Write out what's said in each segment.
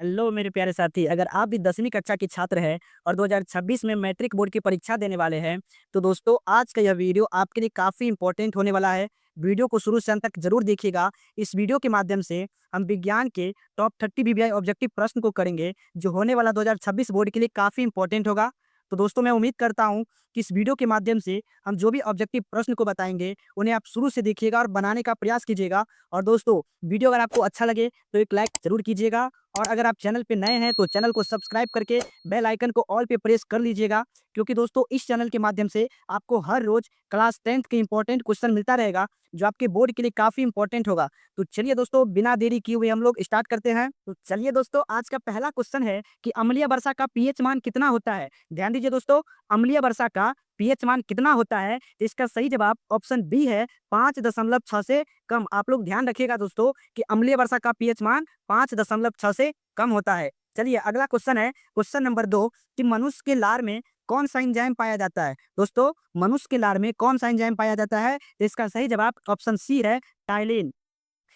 Hello मेरे प्यारे साथी, अगर आप भी 10वीं कक्षा के छात्र हैं और 2026 में मैट्रिक बोर्ड की परीक्षा देने वाले हैं, तो दोस्तों आज का यह वीडियो आपके लिए काफ़ी इंपॉर्टेंट होने वाला है। वीडियो को शुरू से अंत तक ज़रूर देखिएगा। इस वीडियो के माध्यम से हम विज्ञान के टॉप 30 वीवीआई ऑब्जेक्टिव प्रश्न को करेंगे, जो होने वाला 2026 बोर्ड के लिए काफ़ी इंपॉर्टेंट होगा। तो दोस्तों मैं उम्मीद करता हूँ कि इस वीडियो के माध्यम से हम जो भी ऑब्जेक्टिव प्रश्न को बताएँगे, उन्हें आप शुरू से देखिएगा और बनाने का प्रयास कीजिएगा। और दोस्तों वीडियो अगर आपको अच्छा लगे तो एक लाइक ज़रूर कीजिएगा। और अगर आप चैनल पे नए हैं तो चैनल को सब्सक्राइब करके बेल आइकन को ऑल पे प्रेस कर लीजिएगा, क्योंकि दोस्तों इस चैनल के माध्यम से आपको हर रोज क्लास 10th के इंपॉर्टेंट क्वेश्चन मिलता रहेगा, जो आपके बोर्ड के लिए काफी इंपॉर्टेंट होगा। तो चलिए दोस्तों बिना देरी किए हुए हम लोग स्टार्ट करते हैं। तो चलिए दोस्तों आज का पहला क्वेश्चन है कि अम्लीय वर्षा का पीएच मान कितना होता है। ध्यान दीजिए दोस्तों, अम्लीय वर्षा का पीएच मान कितना होता है। तो इसका सही जवाब ऑप्शन बी है 5.6 से कम। आप लोग ध्यान रखिएगा दोस्तों कि अम्लीय वर्षा का पीएच मान 5.6 से कम होता है। चलिए अगला क्वेश्चन है क्वेश्चन नंबर 2 कि मनुष्य के लार में कौन सा एंजाइम पाया जाता है। दोस्तों मनुष्य के लार में कौन सा एंजाइम पाया जाता है। तो इसका सही जवाब ऑप्शन सी है टाइलिन।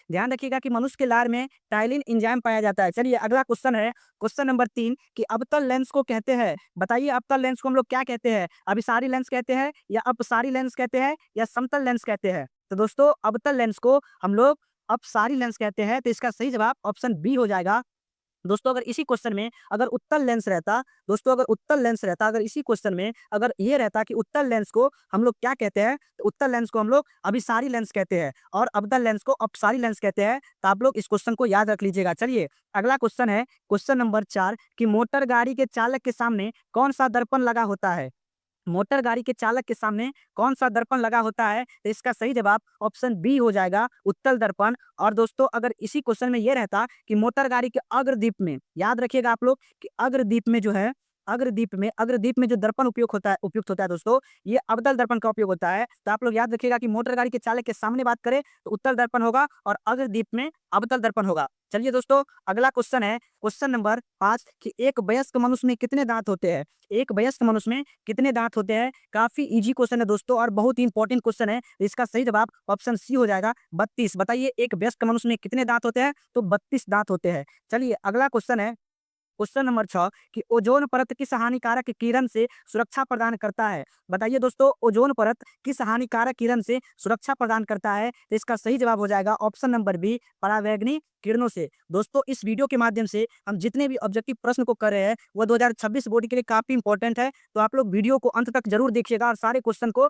ध्यान रखिएगा कि मनुष्य के लार में टाइलिन एंजाइम पाया जाता है। चलिए अगला क्वेश्चन है क्वेश्चन नंबर 3 कि अवतल लेंस को कहते हैं। बताइए अवतल लेंस को हम लोग क्या कहते हैं। अभिसारी लेंस कहते हैं या अपसारी लेंस कहते हैं या समतल लेंस कहते हैं। तो दोस्तों अवतल लेंस को हम लोग अपसारी लेंस कहते हैं। तो इसका सही जवाब ऑप्शन बी हो जाएगा। दोस्तों अगर इसी क्वेश्चन में अगर उत्तल लेंस रहता, दोस्तों अगर उत्तल लेंस रहता, अगर इसी क्वेश्चन में अगर ये रहता कि उत्तल लेंस को हम लोग क्या कहते हैं, तो उत्तल लेंस को हम लोग अभिसारी लेंस कहते हैं और अवतल लेंस को अपसारी लेंस कहते हैं। तो आप लोग इस क्वेश्चन को याद रख लीजिएगा। चलिए अगला क्वेश्चन है क्वेश्चन नंबर 4 कि मोटर गाड़ी के चालक के सामने कौन सा दर्पण लगा होता है। मोटर गाड़ी के चालक के सामने कौन सा दर्पण लगा होता है। तो इसका सही जवाब ऑप्शन बी हो जाएगा उत्तल दर्पण। और दोस्तों अगर इसी क्वेश्चन में ये रहता कि मोटर गाड़ी के अग्रदीप में, याद रखिएगा आप लोग कि अग्रदीप में जो है, अग्रदीप में जो दर्पण उपयुक्त होता है दोस्तों, ये अवतल दर्पण का उपयोग होता है। तो आप लोग याद रखिएगा कि मोटर गाड़ी के चालक के सामने बात करें तो उत्तल दर्पण होगा और अग्रदीप में अवतल दर्पण होगा। चलिए दोस्तों अगला क्वेश्चन है क्वेश्चन नंबर 5 कि एक वयस्क मनुष्य में कितने दांत होते हैं। एक वयस्क मनुष्य में कितने दांत होते हैं। काफी इजी क्वेश्चन है दोस्तों और बहुत ही इंपॉर्टेंट क्वेश्चन है। इसका सही जवाब ऑप्शन सी हो जाएगा 32। बताइए एक वयस्क मनुष्य में कितने दांत होते हैं। तो 32 दांत होते हैं। चलिए अगला क्वेश्चन है क्वेश्चन नंबर 6 कि ओजोन परत किस हानिकारक किरण से सुरक्षा प्रदान करता है। बताइए दोस्तों ओजोन परत किस हानिकारक किरण से सुरक्षा प्रदान करता है। तो इसका सही जवाब हो जाएगा ऑप्शन नंबर बी परावैंगनी किरणों से। दोस्तों इस वीडियो के माध्यम से हम जितने भी ऑब्जेक्टिव प्रश्न को कर रहे हैं वो 2026 बोर्ड के लिए काफी इंपॉर्टेंट है। तो आप लोग वीडियो को अंत तक जरूर देखिएगा और सारे क्वेश्चन को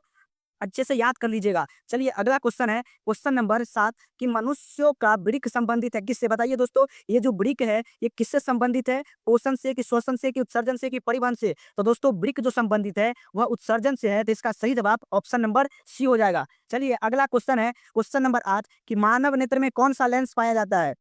अच्छे से याद कर लीजिएगा। चलिए अगला क्वेश्चन है क्वेश्चन नंबर 7 कि मनुष्यों का वृक्क संबंधित है किससे। बताइए दोस्तों ये जो वृक्क है ये किससे संबंधित है। पोषण से कि श्वसन से कि उत्सर्जन से कि परिवहन से। तो दोस्तों वृक्क जो संबंधित है वह उत्सर्जन से है। तो इसका सही जवाब ऑप्शन नंबर सी हो जाएगा। चलिए अगला क्वेश्चन है क्वेश्चन नंबर 8 कि मानव नेत्र में कौन सा लेंस पाया जाता है।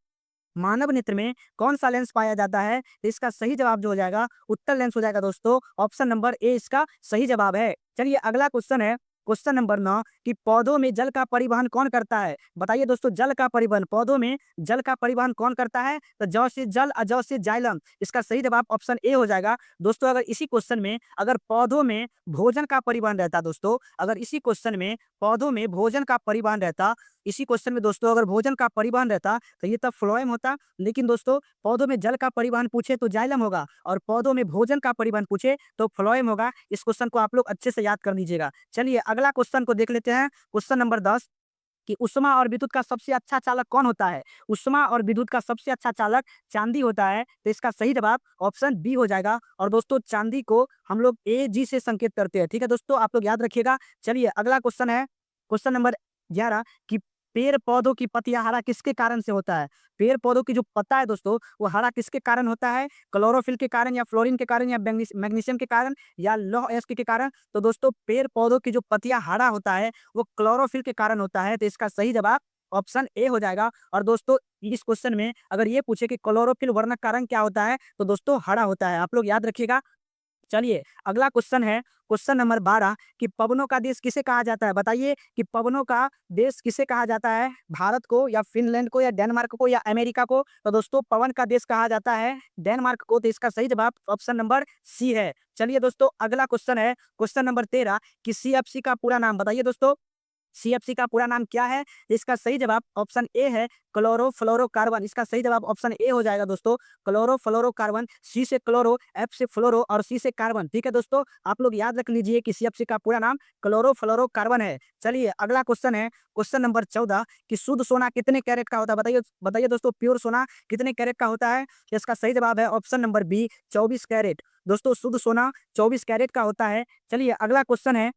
मानव नेत्र में कौन सा लेंस पाया जाता है। तो इसका सही जवाब जो हो जाएगा उत्तल लेंस हो जाएगा। दोस्तों ऑप्शन नंबर ए इसका सही जवाब है। चलिए अगला क्वेश्चन है क्वेश्चन नंबर 9 कि पौधों में जल का परिवहन कौन करता है। बताइए दोस्तों जल का परिवहन, पौधों में जल का परिवहन कौन करता है। तो जौ से जल, अजौ से जाइलम। इसका सही जवाब ऑप्शन ए हो जाएगा। दोस्तों अगर इसी क्वेश्चन में अगर पौधों में भोजन का परिवहन रहता, दोस्तों अगर इसी क्वेश्चन में पौधों में भोजन का परिवहन रहता, इसी क्वेश्चन में दोस्तों अगर भोजन का परिवहन रहता तो ये तब फ्लोएम होता। लेकिन दोस्तों पौधों में जल का परिवहन पूछे तो जाइलम होगा और पौधों में भोजन का परिवहन पूछे तो फ्लोएम होगा। इस क्वेश्चन को आप लोग अच्छे से याद कर लीजिएगा। चलिए अगला क्वेश्चन को देख लेते हैं क्वेश्चन नंबर 10 कि उष्मा और विद्युत का सबसे अच्छा चालक कौन होता है। उष्मा और विद्युत का सबसे अच्छा चालक चांदी होता है। तो इसका सही जवाब ऑप्शन बी हो जाएगा। और दोस्तों चांदी को हम लोग ए जी से संकेत करते हैं। ठीक है दोस्तों आप लोग याद रखिएगा। चलिए अगला क्वेश्चन है क्वेश्चन नंबर 11 कि पेड़ पौधों की पत्तियां हरा किसके कारण से होता है। पेड़ पौधों की जो पत्ता है दोस्तों वो हरा किसके कारण होता है। क्लोरोफिल के कारण या फ्लोरीन के कारण या मैग्नीशियम के कारण या लौह अयस्क के कारण। तो दोस्तों पेड़ पौधों की जो पत्तियां हरा होता है वो क्लोरोफिल के कारण होता है। तो इसका सही जवाब ऑप्शन ए हो जाएगा। और दोस्तों इस क्वेश्चन में अगर ये पूछे कि क्लोरोफिल वर्णक का रंग क्या होता है तो दोस्तों हरा होता है। आप लोग याद रखिएगा। चलिए अगला क्वेश्चन है क्वेश्चन नंबर 12 कि पवनों का देश किसे कहा जाता है। बताइए कि पवनों का देश किसे कहा जाता है। भारत को या फिनलैंड को या डेनमार्क को या अमेरिका को। तो दोस्तों पवन का देश कहा जाता है डेनमार्क को। तो इसका सही जवाब ऑप्शन नंबर सी है। चलिए दोस्तों अगला क्वेश्चन है क्वेश्चन नंबर 13 कि सीएफसी का पूरा नाम बताइए दोस्तों। सीएफसी का पूरा नाम क्या है? इसका सही जवाब ऑप्शन ए है क्लोरोफ्लोरोकार्बन। इसका सही जवाब ऑप्शन ए हो जाएगा दोस्तों, क्लोरोफ्लोरोकार्बन। सी से क्लोरो, एफ से फ्लोरो और सी से कार्बन। ठीक है दोस्तों, आप लोग याद रख लीजिए कि सीएफसी का पूरा नाम क्लोरोफ्लोरोकार्बन है। चलिए अगला क्वेश्चन है, क्वेश्चन नंबर 14 कि शुद्ध सोना कितने कैरेट का होता है? बताइए बताइए दोस्तों, प्योर सोना कितने कैरेट का होता है? इसका सही जवाब है ऑप्शन नंबर बी, 24 कैरेट। दोस्तों शुद्ध सोना 24 कैरेट का होता है। चलिए अगला क्वेश्चन है,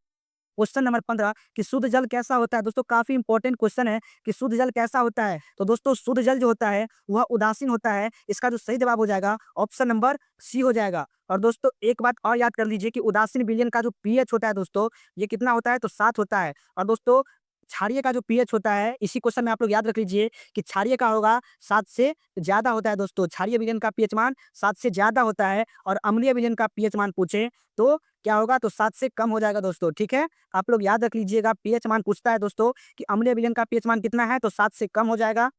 क्वेश्चन नंबर 15 कि शुद्ध जल कैसा होता है? दोस्तों काफी इंपॉर्टेंट क्वेश्चन है कि शुद्ध जल कैसा होता है। तो दोस्तों शुद्ध जल जो होता है वह उदासीन होता है। इसका जो सही जवाब हो जाएगा ऑप्शन नंबर सी हो जाएगा। और दोस्तों एक बात और याद कर लीजिए कि उदासीन विलयन का जो पीएच होता है दोस्तों, ये कितना होता है? तो 7 होता है। और दोस्तों क्षारीय का जो पीएच होता है, इसी क्वेश्चन में आप लोग याद रख लीजिए कि क्षारीय का होगा 7 से ज्यादा होता है। दोस्तों क्षारीय विलयन का पीएच मान 7 से ज्यादा होता है। और अम्लीय विलयन का पीएच मान पूछे तो क्या होगा? तो 7 से कम हो जाएगा दोस्तों। ठीक है, आप लोग याद रख लीजिएगा, पीएच मान पूछता है दोस्तों कि अम्लीय विलयन का पीएच मान कितना है? तो 7 से कम हो जाएगा।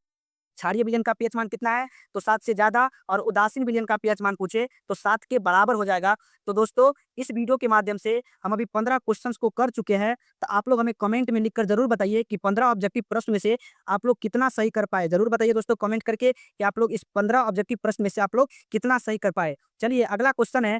क्षारीय विलयन का पीएच मान कितना है? तो 7 से ज्यादा। और उदासीन विलयन का पीएच मान पूछे तो 7 के बराबर हो जाएगा। तो दोस्तों इस वीडियो के माध्यम से हम अभी 15 क्वेश्चंस को कर चुके हैं। तो आप लोग हमें कमेंट में लिखकर जरूर बताइए कि 15 ऑब्जेक्टिव प्रश्न में से आप लोग कितना सही कर पाए। जरूर बताइए दोस्तों कमेंट करके कि आप लोग इस 15 ऑब्जेक्टिव प्रश्न में से आप लोग कितना सही कर पाए। चलिए अगला क्वेश्चन है,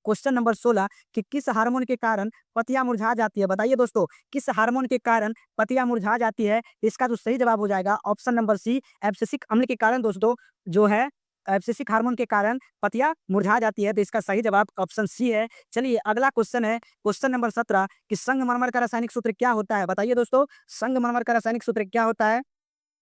क्वेश्चन नंबर 16 कि किस हार्मोन के कारण पत्तियां मुरझा जाती है? बताइए दोस्तों, किस हार्मोन के कारण पत्तियां मुरझा जाती है? इसका जो सही जवाब हो जाएगा ऑप्शन नंबर सी, एब्सिसिक अम्ल के कारण। दोस्तों जो है एब्सिसिक हार्मोन के कारण पत्तियां मुरझा जाती है। तो इसका सही जवाब ऑप्शन सी है। चलिए अगला क्वेश्चन है, क्वेश्चन नंबर 17 कि संगमरमर का रासायनिक सूत्र क्या होता है? बताइए दोस्तों, संगमरमर का रासायनिक सूत्र क्या होता है?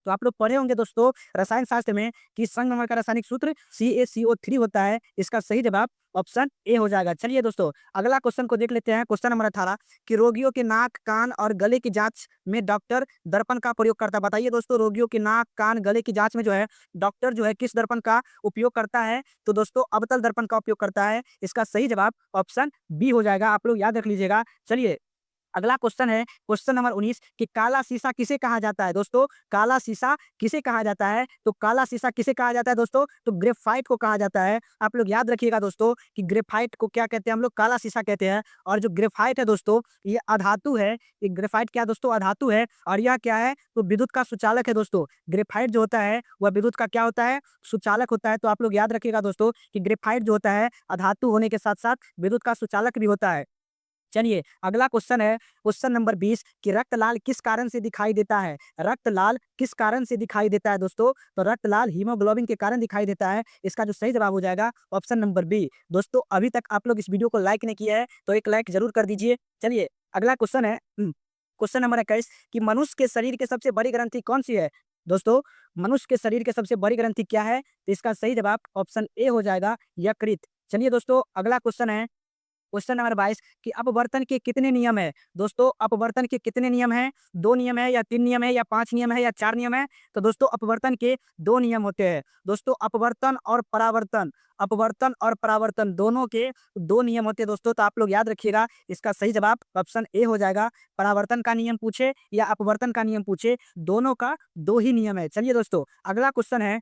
तो आप लोग पढ़े होंगे दोस्तों रसायन शास्त्र में कि संगमरमर का रासायनिक सूत्र CaCO3 होता है। इसका सही जवाब ऑप्शन ए हो जाएगा। चलिए दोस्तों अगला क्वेश्चन को देख लेते हैं, क्वेश्चन नंबर 18 कि रोगियों के नाक, कान और गले की जांच में डॉक्टर दर्पण का प्रयोग करता है। बताइए दोस्तों, रोगियों के नाक, कान, गले की जांच में जो है डॉक्टर जो है किस दर्पण का उपयोग करता है? तो दोस्तों अवतल दर्पण का उपयोग करता है। इसका सही जवाब ऑप्शन बी हो जाएगा। आप लोग याद रख लीजिएगा। चलिए अगला क्वेश्चन है, क्वेश्चन नंबर 19 कि काला शीशा किसे कहा जाता है? दोस्तों काला शीशा किसे कहा जाता है? तो काला शीशा किसे कहा जाता है दोस्तों? तो ग्रेफाइट को कहा जाता है। आप लोग याद रखिएगा दोस्तों कि ग्रेफाइट को क्या कहते हैं? हम लोग काला शीशा कहते हैं। और जो ग्रेफाइट है दोस्तों ये अधातु है। ये ग्रेफाइट क्या दोस्तों? अधातु है। और यह क्या है? तो विद्युत का सुचालक है दोस्तों। ग्रेफाइट जो होता है वह विद्युत का क्या होता है? सुचालक होता है। तो आप लोग याद रखिएगा दोस्तों कि ग्रेफाइट जो होता है अधातु होने के साथ साथ विद्युत का सुचालक भी होता है। चलिए अगला क्वेश्चन है, क्वेश्चन नंबर 20 कि रक्त लाल किस कारण से दिखाई देता है? रक्त लाल किस कारण से दिखाई देता है दोस्तों? तो रक्त लाल हीमोग्लोबिन के कारण दिखाई देता है। इसका जो सही जवाब हो जाएगा ऑप्शन नंबर बी। दोस्तों अभी तक आप लोग इस वीडियो को लाइक नहीं किया है तो एक लाइक जरूर कर दीजिए। चलिए अगला क्वेश्चन है, क्वेश्चन नंबर 21 कि मनुष्य के शरीर की सबसे बड़ी ग्रंथि कौन सी है? दोस्तों मनुष्य के शरीर की सबसे बड़ी ग्रंथि क्या है? तो इसका सही जवाब ऑप्शन ए हो जाएगा, यकृत। चलिए दोस्तों अगला क्वेश्चन है, क्वेश्चन नंबर 22 कि अपवर्तन के कितने नियम है? दोस्तों अपवर्तन के कितने नियम हैं? 2 नियम है या 3 नियम है या 5 नियम है या 4 नियम है? तो दोस्तों अपवर्तन के 2 नियम होते हैं। दोस्तों अपवर्तन और परावर्तन, अपवर्तन और परावर्तन दोनों के 2 नियम होते हैं दोस्तों। तो आप लोग याद रखिएगा, इसका सही जवाब ऑप्शन ए हो जाएगा। परावर्तन का नियम पूछे या अपवर्तन का नियम पूछे, दोनों का 2 ही नियम है। चलिए दोस्तों अगला क्वेश्चन है,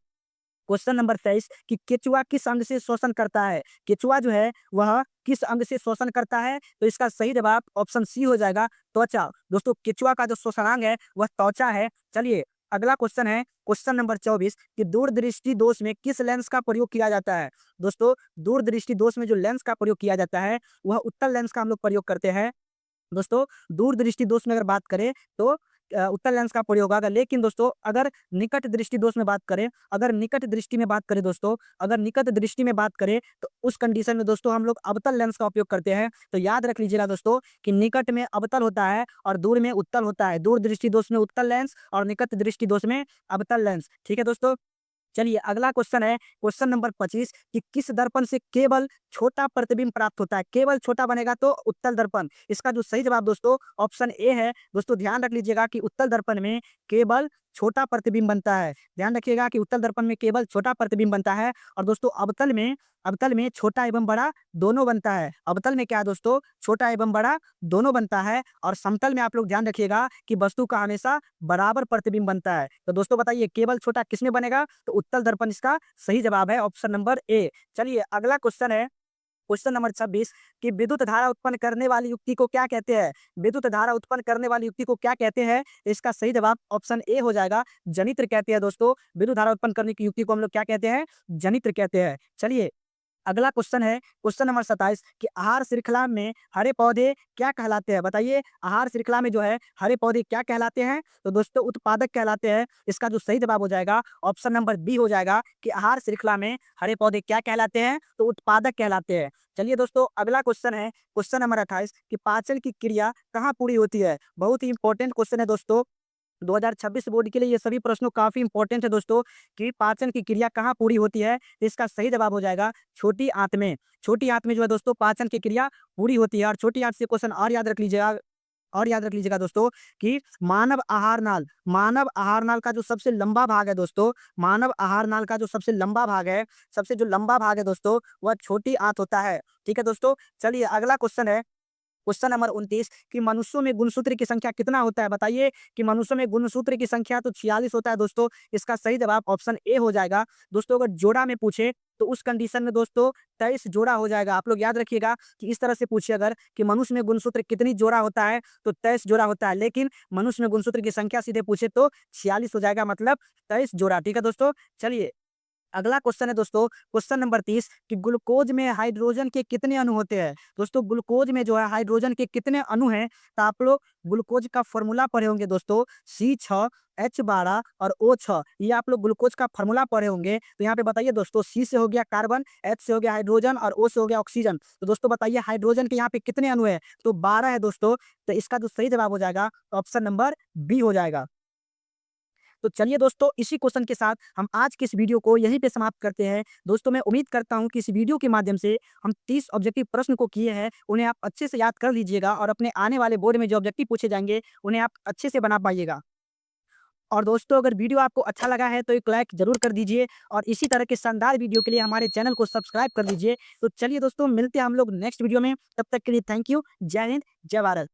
क्वेश्चन नंबर 23 कि केचुआ किस अंग से शोषण करता है? केचुआ जो है वह किस अंग से शोषण करता है? तो इसका सही जवाब ऑप्शन सी हो जाएगा, त्वचा। दोस्तों केचुआ का जो शोषणांग है वह त्वचा है। चलिए अगला क्वेश्चन है, क्वेश्चन नंबर 24 कि दूरदृष्टि दोष में किस लेंस का प्रयोग किया जाता है? दोस्तों दूरदृष्टि दोष में जो लेंस का प्रयोग किया जाता है वह उत्तल लेंस का हम लोग प्रयोग करते हैं। दोस्तों दूरदृष्टि दोष में अगर बात करें तो उत्तल लेंस का प्रयोग होगा। लेकिन दोस्तों अगर निकट दृष्टि दोष में बात करें, अगर निकट दृष्टि में बात करें दोस्तों, अगर निकट दृष्टि में बात करें तो उस कंडीशन में दोस्तों हम लोग अवतल लेंस का उपयोग करते हैं। तो याद रख लीजिएगा दोस्तों कि निकट में अवतल होता है और दूर में उत्तल होता है। दूर दृष्टि दोष में उत्तल लेंस और निकट दृष्टि दोष में अवतल लेंस। ठीक है दोस्तों। चलिए अगला क्वेश्चन है, क्वेश्चन नंबर 25 कि किस दर्पण से केवल छोटा प्रतिबिंब प्राप्त होता है? केवल छोटा बनेगा तो उत्तल दर्पण। इसका जो सही जवाब दोस्तों ऑप्शन ए है। दोस्तों ध्यान रख लीजिएगा कि उत्तल दर्पण में केवल छोटा प्रतिबिंब बनता है। ध्यान रखिएगा कि उत्तल दर्पण में केवल छोटा प्रतिबिंब बनता है। और दोस्तों अवतल में छोटा एवं बड़ा दोनों बनता है। अवतल में क्या है दोस्तों? छोटा एवं बड़ा दोनों बनता है। और समतल में आप लोग ध्यान रखिएगा कि वस्तु का हमेशा बराबर प्रतिबिंब बनता है। तो दोस्तों बताइए केवल छोटा किसमें बनेगा? तो उत्तल दर्पण इसका सही जवाब है, ऑप्शन नंबर ए। चलिए अगला क्वेश्चन है, क्वेश्चन नंबर 26 कि विद्युत धारा उत्पन्न करने वाली युक्ति को क्या कहते हैं? विद्युत धारा उत्पन्न करने वाली युक्ति को क्या कहते हैं? इसका सही जवाब ऑप्शन ए हो जाएगा, जनित्र कहते हैं दोस्तों। विद्युत धारा उत्पन्न करने की युक्ति को हम लोग क्या कहते हैं? जनित्र कहते हैं। चलिए अगला क्वेश्चन है क्वेश्चन नंबर 27 कि आहार श्रृंखला में हरे पौधे क्या कहलाते हैं? बताइए आहार श्रृंखला में जो है हरे पौधे क्या कहलाते हैं? तो दोस्तों उत्पादक कहलाते हैं। इसका जो सही जवाब हो जाएगा ऑप्शन नंबर बी हो जाएगा कि आहार श्रृंखला में हरे पौधे क्या कहलाते हैं? तो उत्पादक कहलाते हैं। चलिए दोस्तों अगला क्वेश्चन है क्वेश्चन नंबर 28 कि पाचन की क्रिया कहाँ पूरी होती है? बहुत ही इंपॉर्टेंट क्वेश्चन है दोस्तों। 2026 बोर्ड के लिए ये सभी प्रश्नों काफी इंपॉर्टेंट है दोस्तों कि पाचन की क्रिया कहाँ पूरी होती है? तो इसका सही जवाब हो जाएगा छोटी आंत में। छोटी आंत में जो है दोस्तों पाचन की क्रिया पूरी होती है। और छोटी आंत से क्वेश्चन और याद रख लीजिएगा दोस्तों कि मानव आहार नाल का जो सबसे लंबा भाग है दोस्तों, मानव आहार नाल का जो सबसे लंबा भाग है, सबसे जो लंबा भाग है दोस्तों, वह छोटी आंत होता है। ठीक है दोस्तों, चलिए अगला क्वेश्चन है क्वेश्चन नंबर 29 कि मनुष्यों में गुणसूत्र की संख्या कितना होता है? बताइए कि मनुष्यों में गुणसूत्र की संख्या तो 46 होता है दोस्तों। इसका सही जवाब ऑप्शन ए हो जाएगा। दोस्तों अगर जोड़ा में पूछे तो उस कंडीशन में दोस्तों 23 जोड़ा हो जाएगा। आप लोग याद रखिएगा कि इस तरह से पूछिए अगर कि मनुष्य में गुणसूत्र कितनी जोड़ा होता है तो 23 जोड़ा होता है, लेकिन मनुष्य में गुणसूत्र की संख्या सीधे पूछे तो 46 हो जाएगा, मतलब 23 जोड़ा। ठीक है दोस्तों, चलिए अगला क्वेश्चन है दोस्तों क्वेश्चन नंबर 30 कि ग्लूकोज में हाइड्रोजन के कितने अणु होते हैं? दोस्तों ग्लूकोज में जो है हाइड्रोजन के कितने अणु हैं? तो आप लोग ग्लूकोज का फॉर्मूला पढ़े होंगे दोस्तों, C6 H12 और O6। ये आप लोग ग्लूकोज का फॉर्मूला पढ़े होंगे। तो यहाँ पे बताइए दोस्तों, C से हो गया कार्बन, H से हो गया हाइड्रोजन और O से हो गया ऑक्सीजन। तो दोस्तों बताइए हाइड्रोजन के यहाँ पे कितने अणु है? तो 12 है दोस्तों। तो इसका जो सही जवाब हो जाएगा ऑप्शन नंबर बी हो जाएगा। तो चलिए दोस्तों इसी क्वेश्चन के साथ हम आज की इस वीडियो को यहीं पे समाप्त करते हैं। दोस्तों मैं उम्मीद करता हूं कि इस वीडियो के माध्यम से हम 30 ऑब्जेक्टिव प्रश्न को किए हैं, उन्हें आप अच्छे से याद कर लीजिएगा और अपने आने वाले बोर्ड में जो ऑब्जेक्टिव पूछे जाएंगे उन्हें आप अच्छे से बना पाइएगा। और दोस्तों अगर वीडियो आपको अच्छा लगा है तो एक लाइक जरूर कर दीजिए और इसी तरह के शानदार वीडियो के लिए हमारे चैनल को सब्सक्राइब कर लीजिए। तो चलिए दोस्तों मिलते हैं हम लोग नेक्स्ट वीडियो में, तब तक के लिए थैंक यू। जय हिंद, जय भारत।